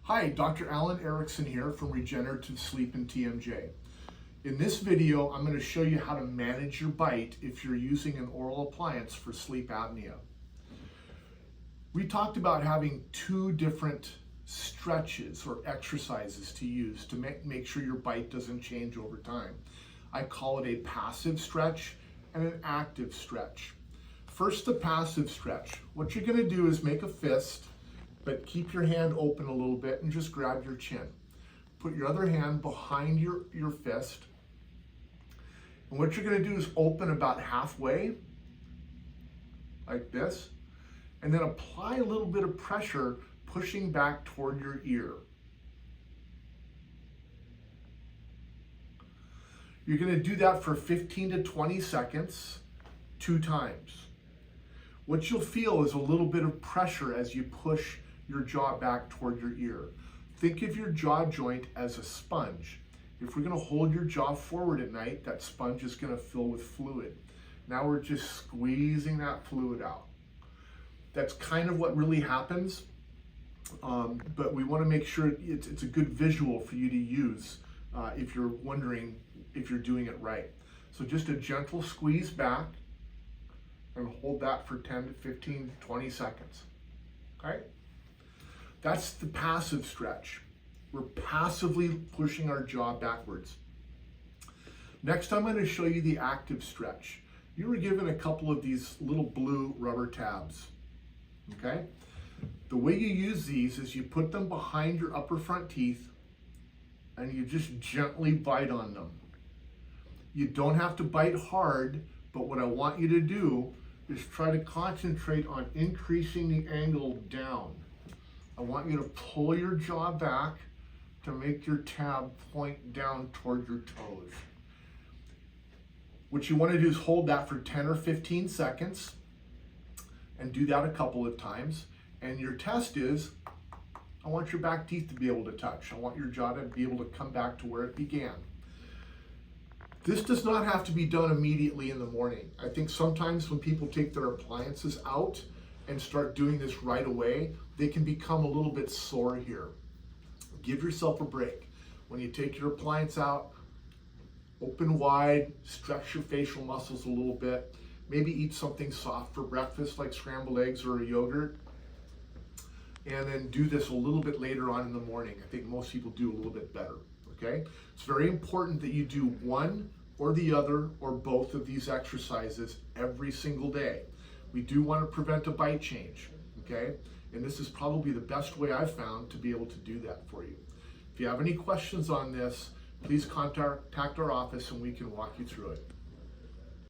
Hi, Dr. Alan Erickson here from Regenerative Sleep and TMJ. In this video, I'm going to show you how to manage your bite if you're using an oral appliance for sleep apnea. We talked about having two different stretches or exercises to use to make sure your bite doesn't change over time. I call it a passive stretch and an active stretch. First, the passive stretch. What you're going to do is make a fist, but keep your hand open a little bit and just grab your chin. Put your other hand behind your fist. And what you're going to do is open about halfway, like this, and then apply a little bit of pressure, pushing back toward your ear. You're going to do that for 15 to 20 seconds, 2 times. What you'll feel is a little bit of pressure as you push your jaw back toward your ear. Think of your jaw joint as a sponge. If we're going to hold your jaw forward at night, that sponge is going to fill with fluid. Now we're just squeezing that fluid out. That's kind of what really happens, but we want to make sure it's a good visual for you to use if you're wondering if you're doing it right. So just a gentle squeeze back and hold that for 10 to 15, 20 seconds. Okay? That's the passive stretch. We're passively pushing our jaw backwards. Next, I'm going to show you the active stretch. You were given a couple of these little blue rubber tabs. Okay? The way you use these is you put them behind your upper front teeth and you just gently bite on them. You don't have to bite hard, but what I want you to do is try to concentrate on increasing the angle down. I want you to pull your jaw back to make your tab point down toward your toes. What you want to do is hold that for 10 or 15 seconds and do that a couple of times. And your test is, I want your back teeth to be able to touch. I want your jaw to be able to come back to where it began. This does not have to be done immediately in the morning. I think sometimes when people take their appliances out and start doing this right away, they can become a little bit sore here. Give yourself a break. When you take your appliance out, open wide, stretch your facial muscles a little bit, maybe eat something soft for breakfast like scrambled eggs or a yogurt, and then do this a little bit later on in the morning. I think most people do a little bit better, okay? It's very important that you do one or the other or both of these exercises every single day. We do want to prevent a bite change, okay? And this is probably the best way I've found to be able to do that for you. If you have any questions on this, please contact our office and we can walk you through it.